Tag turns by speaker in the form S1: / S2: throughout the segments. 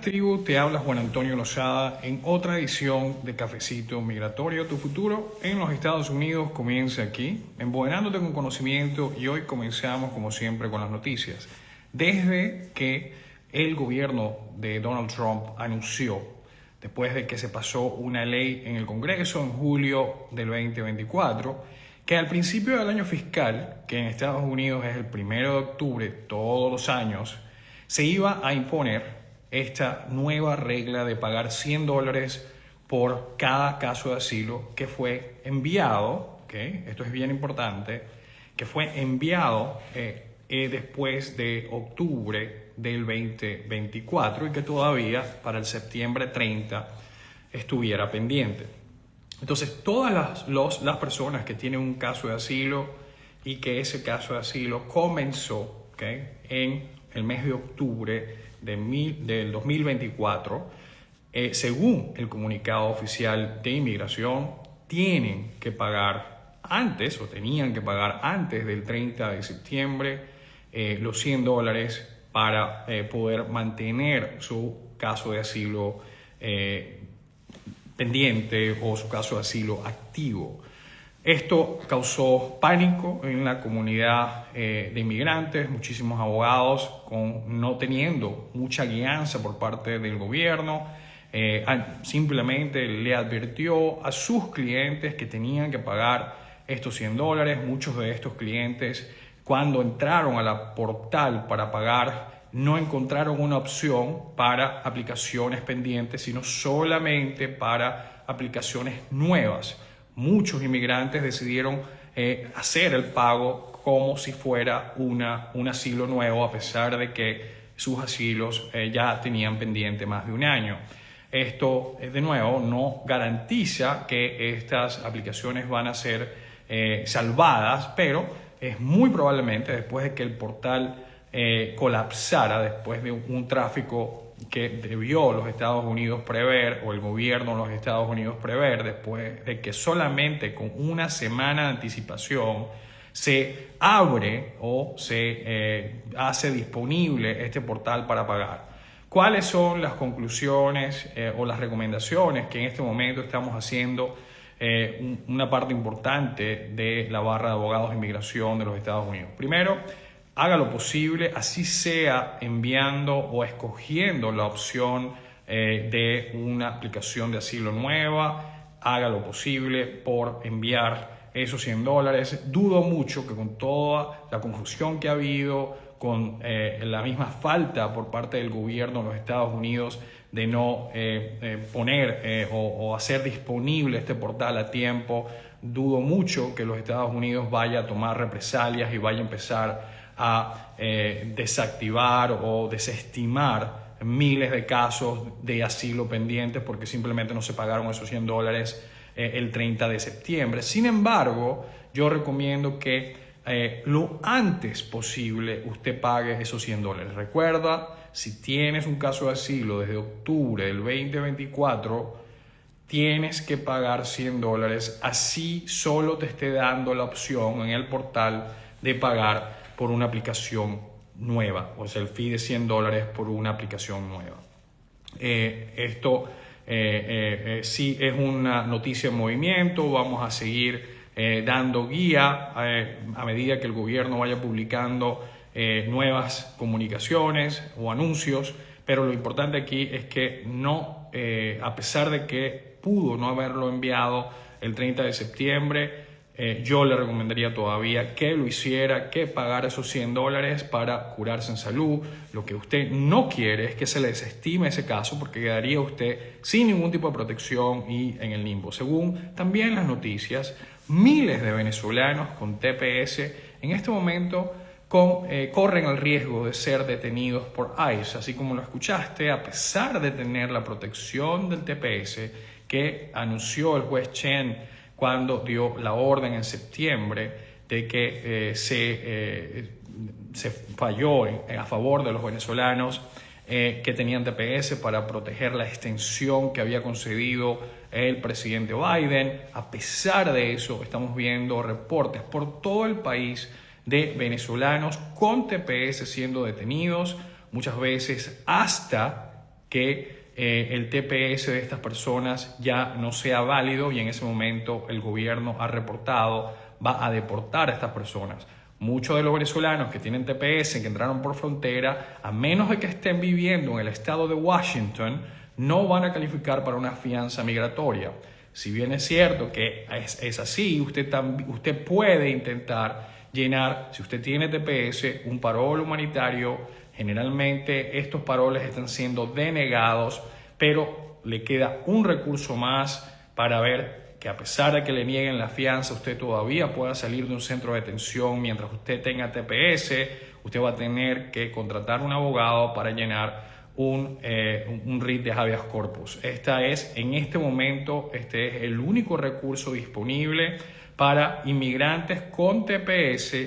S1: días, tribu. Te habla Juan Antonio Lozada en otra edición de Cafecito Migratorio. Tu futuro en los Estados Unidos comienza aquí, empoderándote con conocimiento, y hoy comenzamos como siempre con las noticias. Desde que el gobierno de Donald Trump anunció, después de que se pasó una ley en el Congreso en julio del 2024, que al principio del año fiscal, que en Estados Unidos es el 1 de octubre todos los años, se iba a imponer esta nueva regla de pagar $100 por cada caso de asilo que fue enviado, ¿okay? Esto es bien importante, que fue enviado después de octubre del 2024 y que todavía para el septiembre 30 estuviera pendiente. Entonces, todas las personas que tienen un caso de asilo y que ese caso de asilo comenzó, ¿okay?, en el mes de octubre del 2024, según el comunicado oficial de inmigración, tienen que pagar antes, o tenían que pagar antes del 30 de septiembre, los $100 para poder mantener su caso de asilo pendiente o su caso de asilo activo. Esto causó pánico en la comunidad de inmigrantes, muchísimos abogados no teniendo mucha guianza por parte del gobierno. Simplemente le advirtió a sus clientes que tenían que pagar estos $100. Muchos de estos clientes, cuando entraron a la portal para pagar, no encontraron una opción para aplicaciones pendientes, sino solamente para aplicaciones nuevas. Muchos inmigrantes decidieron hacer el pago como si fuera un asilo nuevo, a pesar de que sus asilos ya tenían pendiente más de un año. Esto, de nuevo, no garantiza que estas aplicaciones van a ser salvadas, pero es muy probablemente después de que el portal colapsara, después de un tráfico que debió los Estados Unidos prever, o el gobierno de los Estados Unidos prever, después de que solamente con una semana de anticipación se abre o se hace disponible este portal para pagar. ¿Cuáles son las conclusiones o las recomendaciones que en este momento estamos haciendo una parte importante de la barra de abogados de inmigración de los Estados Unidos? Primero, haga lo posible, así sea enviando o escogiendo la opción de una aplicación de asilo nueva. Haga lo posible por enviar esos $100. Dudo mucho que con toda la confusión que ha habido, con la misma falta por parte del gobierno de los Estados Unidos de no poner o hacer disponible este portal a tiempo, dudo mucho que los Estados Unidos vaya a tomar represalias y vaya a empezar a desactivar o desestimar miles de casos de asilo pendientes porque simplemente no se pagaron esos $100 el 30 de septiembre. Sin embargo, yo recomiendo que lo antes posible usted pague esos $100. Recuerda, si tienes un caso de asilo desde octubre del 2024, tienes que pagar $100, así solo te esté dando la opción en el portal de pagar por una aplicación nueva, o sea, el fee de $100 por una aplicación nueva. Esto sí es una noticia en movimiento. Vamos a seguir dando guía a medida que el gobierno vaya publicando nuevas comunicaciones o anuncios, pero lo importante aquí es que no, a pesar de que pudo no haberlo enviado el 30 de septiembre, yo le recomendaría todavía que lo hiciera, que pagara esos $100 para curarse en salud. Lo que usted no quiere es que se le desestime ese caso, porque quedaría usted sin ningún tipo de protección y en el limbo. Según también las noticias, miles de venezolanos con TPS en este momento corren el riesgo de ser detenidos por ICE. Así como lo escuchaste, a pesar de tener la protección del TPS que anunció el juez Chen cuando dio la orden en septiembre de que se falló a favor de los venezolanos que tenían TPS para proteger la extensión que había concedido el presidente Biden. A pesar de eso, estamos viendo reportes por todo el país de venezolanos con TPS siendo detenidos, muchas veces hasta que el TPS de estas personas ya no sea válido y en ese momento el gobierno ha reportado va a deportar a estas personas. Muchos de los venezolanos que tienen TPS, que entraron por frontera, a menos de que estén viviendo en el estado de Washington, no van a calificar para una fianza migratoria. Si bien es cierto que es así, usted puede intentar llenar, si usted tiene TPS, un parol humanitario. Generalmente estos paroles están siendo denegados, pero le queda un recurso más para ver que a pesar de que le nieguen la fianza, usted todavía pueda salir de un centro de detención. Mientras usted tenga TPS, usted va a tener que contratar un abogado para llenar un writ de habeas corpus. En este momento, este es el único recurso disponible para inmigrantes con TPS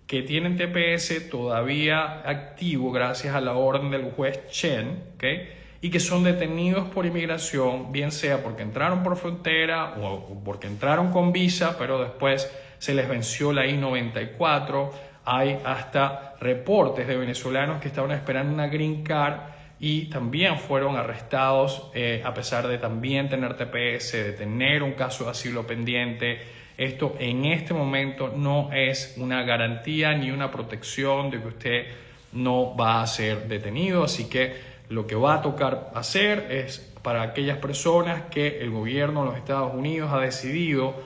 S1: que tienen TPS todavía activo gracias a la orden del juez Chen, ¿okay? Y que son detenidos por inmigración, bien sea porque entraron por frontera o porque entraron con visa, pero después se les venció la I-94. Hay hasta reportes de venezolanos que estaban esperando una green card y también fueron arrestados a pesar de también tener TPS, de tener un caso de asilo pendiente. Esto en este momento no es una garantía ni una protección de que usted no va a ser detenido, así que lo que va a tocar hacer es para aquellas personas que el gobierno de los Estados Unidos ha decidido,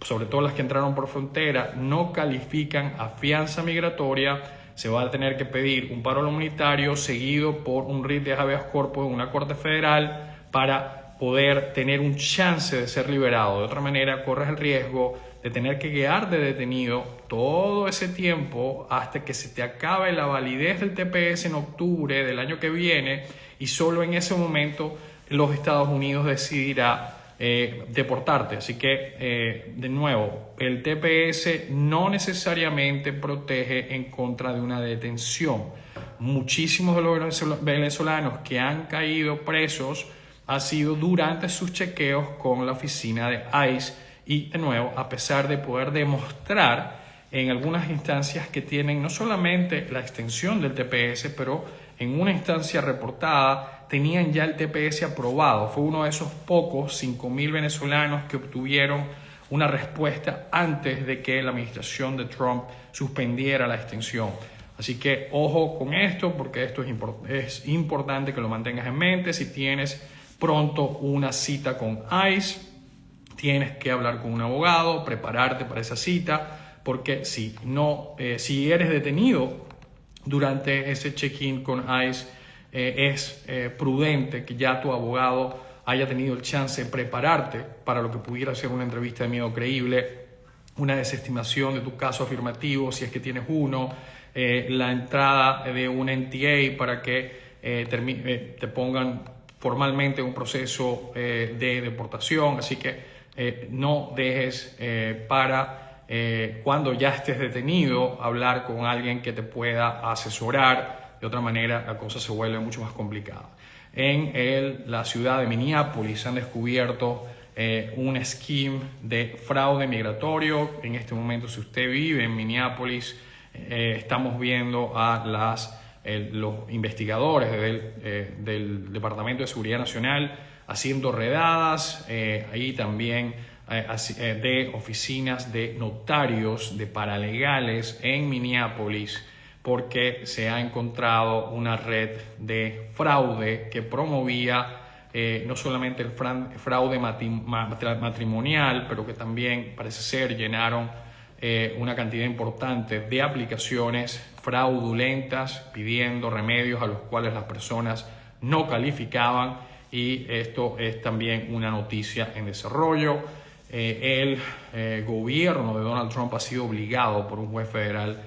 S1: sobre todo las que entraron por frontera, no califican a fianza migratoria, se va a tener que pedir un parol humanitario seguido por un writ de habeas corpus en una corte federal para poder tener un chance de ser liberado. De otra manera, corres el riesgo de tener que quedarte detenido todo ese tiempo hasta que se te acabe la validez del TPS en octubre del año que viene, y solo en ese momento los Estados Unidos decidirá deportarte. Así que, de nuevo, el TPS no necesariamente protege en contra de una detención. Muchísimos de los venezolanos que han caído presos ha sido durante sus chequeos con la oficina de ICE. Y de nuevo, a pesar de poder demostrar en algunas instancias que tienen no solamente la extensión del TPS, pero en una instancia reportada tenían ya el TPS aprobado. Fue uno de esos pocos 5.000 venezolanos que obtuvieron una respuesta antes de que la administración de Trump suspendiera la extensión. Así que ojo con esto, porque esto es importante que lo mantengas en mente. Si tienes pronto una cita con ICE, tienes que hablar con un abogado, prepararte para esa cita, porque si eres detenido durante ese check-in con ICE, es prudente que ya tu abogado haya tenido el chance de prepararte para lo que pudiera ser una entrevista de miedo creíble, una desestimación de tu caso afirmativo, si es que tienes uno, la entrada de un NTA para que te pongan formalmente un proceso de deportación. Así que no dejes para cuando ya estés detenido hablar con alguien que te pueda asesorar. De otra manera la cosa se vuelve mucho más complicada. En la ciudad de Minneapolis han descubierto un esquema de fraude migratorio. En este momento, si usted vive en Minneapolis, estamos viendo a los investigadores del Departamento de Seguridad Nacional haciendo redadas, ahí también de oficinas de notarios, de paralegales en Minneapolis, porque se ha encontrado una red de fraude que promovía no solamente el fraude matrimonial, pero que también parece ser llenaron una cantidad importante de aplicaciones fraudulentas pidiendo remedios a los cuales las personas no calificaban. Y esto es también una noticia en desarrollo. El gobierno de Donald Trump ha sido obligado por un juez federal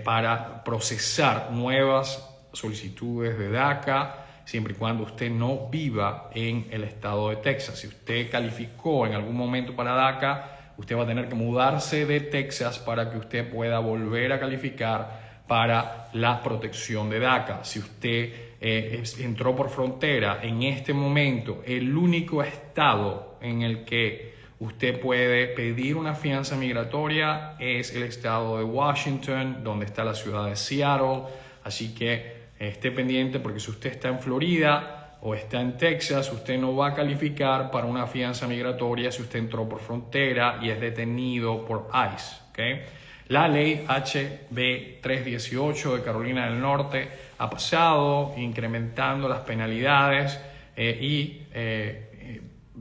S1: para procesar nuevas solicitudes de DACA, siempre y cuando usted no viva en el estado de Texas. Si usted calificó en algún momento para DACA, usted va a tener que mudarse de Texas para que usted pueda volver a calificar para la protección de DACA. Si usted entró por frontera en este momento, el único estado en el que usted puede pedir una fianza migratoria es el estado de Washington, donde está la ciudad de Seattle. Así que esté pendiente, porque si usted está en Florida, o está en Texas, usted no va a calificar para una fianza migratoria si usted entró por frontera y es detenido por ICE. ¿Okay? La ley HB 318 de Carolina del Norte ha pasado incrementando las penalidades y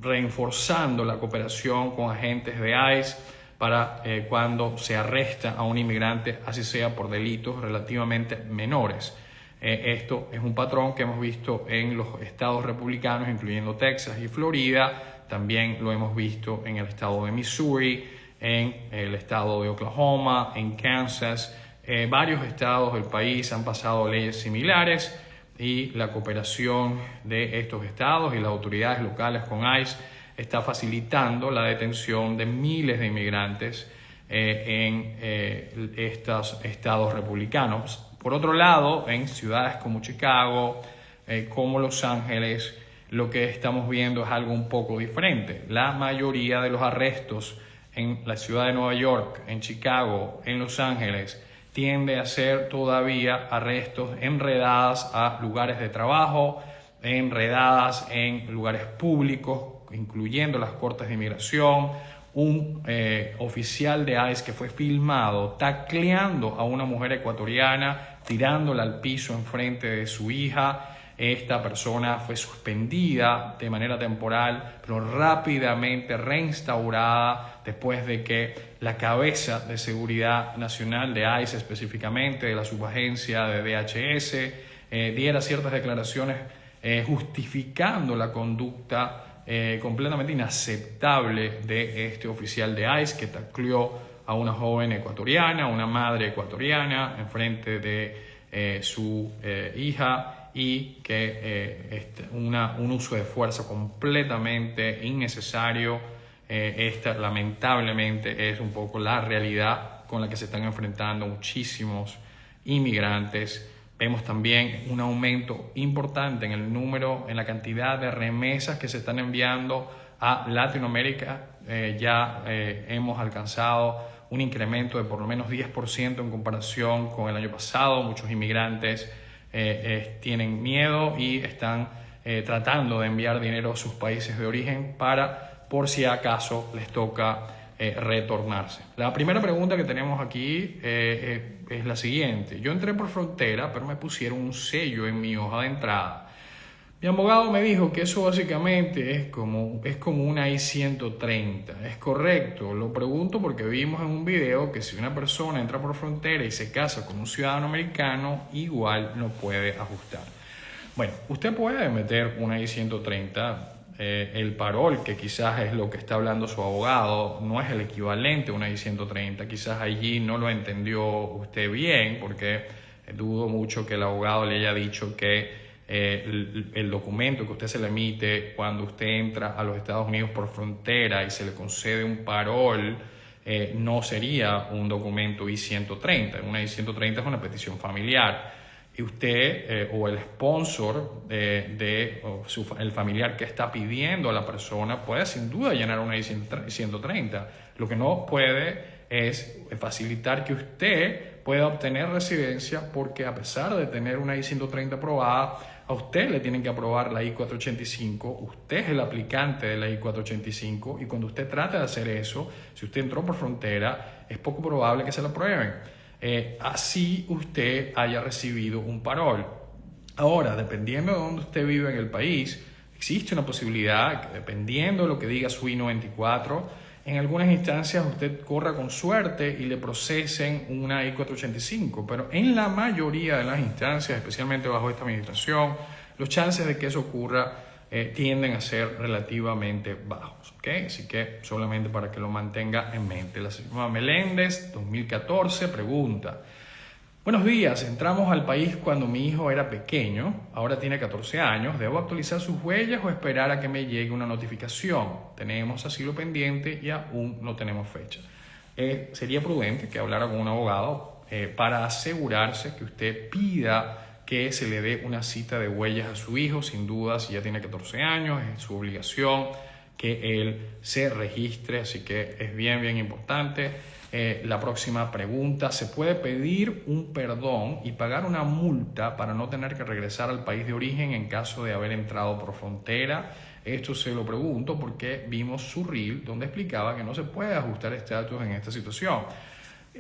S1: reforzando la cooperación con agentes de ICE para cuando se arresta a un inmigrante, así sea por delitos relativamente menores. Esto es un patrón que hemos visto en los estados republicanos, incluyendo Texas y Florida. También lo hemos visto en el estado de Missouri, en el estado de Oklahoma, en Kansas. Varios estados del país han pasado leyes similares y la cooperación de estos estados y las autoridades locales con ICE está facilitando la detención de miles de inmigrantes en estos estados republicanos. Por otro lado, en ciudades como Chicago, como Los Ángeles, lo que estamos viendo es algo un poco diferente. La mayoría de los arrestos en la ciudad de Nueva York, en Chicago, en Los Ángeles, tiende a ser todavía arrestos en redadas a lugares de trabajo, en redadas en lugares públicos, incluyendo las cortes de inmigración. Un oficial de ICE que fue filmado tacleando a una mujer ecuatoriana, tirándola al piso enfrente de su hija. Esta persona fue suspendida de manera temporal, pero rápidamente reinstaurada después de que la cabeza de seguridad nacional de ICE, específicamente de la subagencia de DHS, diera ciertas declaraciones justificando la conducta completamente inaceptable de este oficial de ICE que tacleó a una joven ecuatoriana, una madre ecuatoriana, enfrente de su hija, y que un uso de fuerza completamente innecesario. Esta lamentablemente es un poco la realidad con la que se están enfrentando muchísimos inmigrantes. Vemos también un aumento importante en el número, en la cantidad de remesas que se están enviando a Latinoamérica. Ya hemos alcanzado un incremento de por lo menos 10% en comparación con el año pasado. Muchos inmigrantes tienen miedo y están tratando de enviar dinero a sus países de origen por si acaso les toca retornarse. La primera pregunta que tenemos aquí es la siguiente. Yo entré por frontera, pero me pusieron un sello en mi hoja de entrada. Mi abogado me dijo que eso básicamente es como una I-130. ¿Es correcto? Lo pregunto porque vimos en un video que si una persona entra por frontera y se casa con un ciudadano americano, igual no puede ajustar. Bueno, usted puede meter una I-130. El parol, que quizás es lo que está hablando su abogado, no es el equivalente a una I-130. Quizás allí no lo entendió usted bien, porque dudo mucho que el abogado le haya dicho que el documento que usted se le emite cuando usted entra a los Estados Unidos por frontera y se le concede un parol no sería un documento I-130. Una I-130 es una petición familiar. Y usted o el sponsor el familiar que está pidiendo a la persona puede sin duda llenar una I-130. Lo que no puede es facilitar que usted pueda obtener residencia, porque a pesar de tener una I-130 aprobada, a usted le tienen que aprobar la I-485. Usted es el aplicante de la I-485 y cuando usted trata de hacer eso, si usted entró por frontera, es poco probable que se la aprueben. Así usted haya recibido un parol. Ahora, dependiendo de dónde usted vive en el país, existe una posibilidad que, dependiendo de lo que diga su I-94, en algunas instancias usted corra con suerte y le procesen una I-485, pero en la mayoría de las instancias, especialmente bajo esta administración, los chances de que eso ocurra tienden a ser relativamente bajos. ¿Okay? Así que solamente para que lo mantenga en mente. La señora Meléndez, 2014, pregunta: buenos días, entramos al país cuando mi hijo era pequeño, ahora tiene 14 años, ¿debo actualizar sus huellas o esperar a que me llegue una notificación? Tenemos asilo pendiente y aún no tenemos fecha. Sería prudente que hablara con un abogado para asegurarse que usted pida que se le dé una cita de huellas a su hijo. Sin duda, si ya tiene 14 años, es su obligación que él se registre, así que es bien importante. La próxima pregunta: ¿se puede pedir un perdón y pagar una multa para no tener que regresar al país de origen en caso de haber entrado por frontera? Esto se lo pregunto porque vimos su reel donde explicaba que no se puede ajustar estatus en esta situación.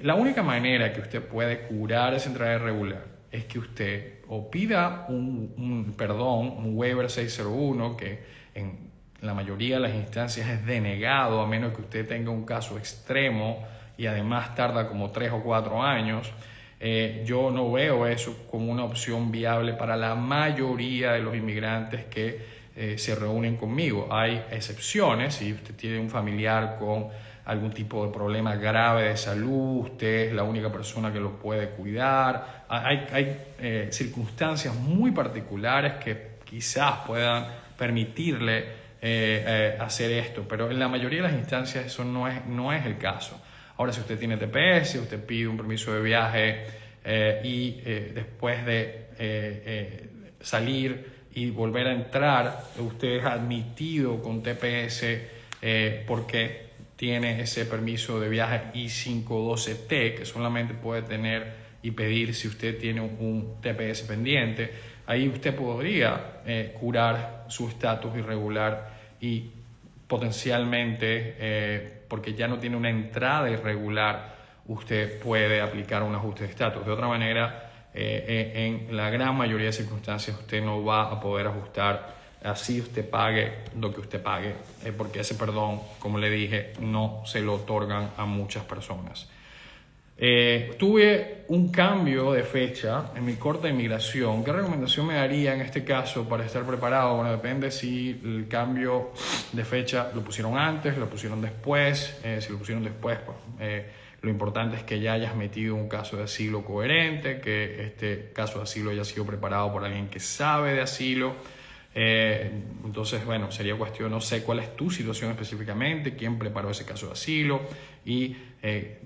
S1: La única manera que usted puede curar esa entrada irregular es que usted o pida un perdón, un waiver 601, que en la mayoría de las instancias es denegado a menos que usted tenga un caso extremo y además tarda como 3 o 4 años. Yo no veo eso como una opción viable para la mayoría de los inmigrantes que se reúnen conmigo. Hay excepciones, si usted tiene un familiar con algún tipo de problema grave de salud, usted es la única persona que lo puede cuidar. Hay circunstancias muy particulares que quizás puedan permitirle hacer esto, pero en la mayoría de las instancias eso no es el caso. Ahora, si usted tiene TPS, usted pide un permiso de viaje y después de salir y volver a entrar, usted es admitido con TPS porque tiene ese permiso de viaje I-512T, que solamente puede tener y pedir si usted tiene un TPS pendiente. Ahí usted podría curar su estatus irregular y potencialmente, porque ya no tiene una entrada irregular, usted puede aplicar un ajuste de estatus. De otra manera, en la gran mayoría de circunstancias usted no va a poder ajustar, así usted pague lo que usted pague, porque ese perdón, como le dije, no se lo otorgan a muchas personas. Tuve un cambio de fecha en mi corte de inmigración. ¿Qué recomendación me daría en este caso para estar preparado? Bueno, depende si el cambio de fecha lo pusieron antes, lo pusieron después. Si lo pusieron después, pues lo importante es que ya hayas metido un caso de asilo coherente, que este caso de asilo haya sido preparado por alguien que sabe de asilo. Entonces, bueno, sería cuestión, no sé cuál es tu situación específicamente, quién preparó ese caso de asilo y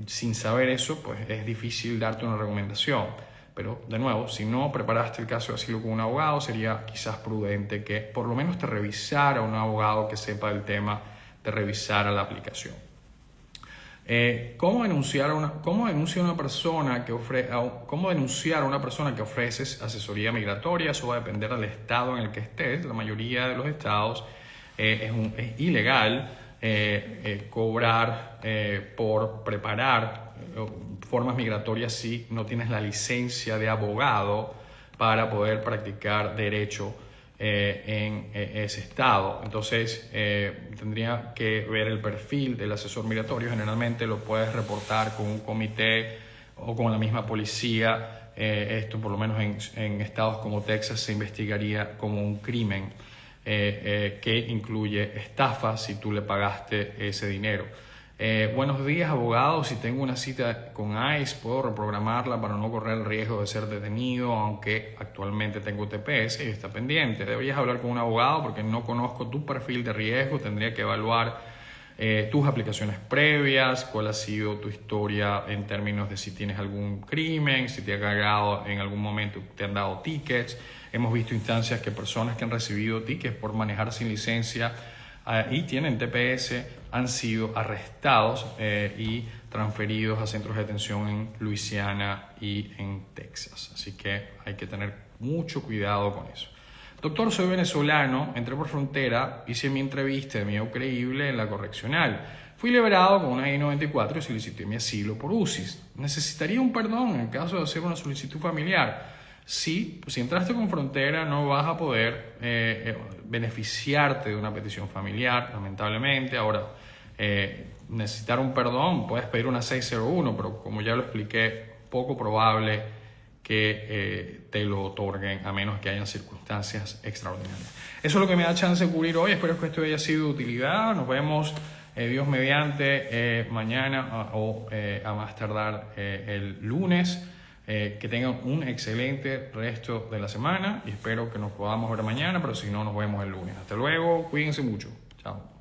S1: sin saber eso, pues es difícil darte una recomendación. Pero, de nuevo, si no preparaste el caso de asilo con un abogado, sería quizás prudente que por lo menos te revisara un abogado que sepa del tema, te revisara la aplicación. ¿Cómo denunciar a una persona que ofrece asesoría migratoria? Eso va a depender del estado en el que estés. La mayoría de los estados es ilegal cobrar por preparar formas migratorias si no tienes la licencia de abogado para poder practicar derecho en ese estado. Entonces tendría que ver el perfil del asesor migratorio. Generalmente lo puedes reportar con un comité o con la misma policía. Esto por lo menos en estados como Texas se investigaría como un crimen que incluye estafa si tú le pagaste ese dinero. Buenos días, abogado. Si tengo una cita con ICE, ¿puedo reprogramarla para no correr el riesgo de ser detenido, aunque actualmente tengo TPS y está pendiente? Deberías hablar con un abogado porque no conozco tu perfil de riesgo. Tendría que evaluar tus aplicaciones previas, cuál ha sido tu historia en términos de si tienes algún crimen, si te ha cargado en algún momento, te han dado tickets. Hemos visto instancias que personas que han recibido tickets por manejar sin licencia y tienen TPS han sido arrestados y transferidos a centros de detención en Luisiana y en Texas. Así que hay que tener mucho cuidado con eso. Doctor, soy venezolano, entré por frontera, hice mi entrevista de miedo creíble en la correccional. Fui liberado con una I-94 y solicité mi asilo por UCIS. ¿Necesitaría un perdón en caso de hacer una solicitud familiar? Sí, si entraste con frontera no vas a poder beneficiarte de una petición familiar, lamentablemente. Ahora, necesitar un perdón, puedes pedir una 601, pero como ya lo expliqué, poco probable que te lo otorguen a menos que hayan circunstancias extraordinarias. Eso es lo que me da chance de cubrir hoy. Espero que esto haya sido de utilidad. Nos vemos, Dios mediante, mañana o a más tardar el lunes. Que tengan un excelente resto de la semana y espero que nos podamos ver mañana, pero si no, nos vemos el lunes. Hasta luego, cuídense mucho. Chao.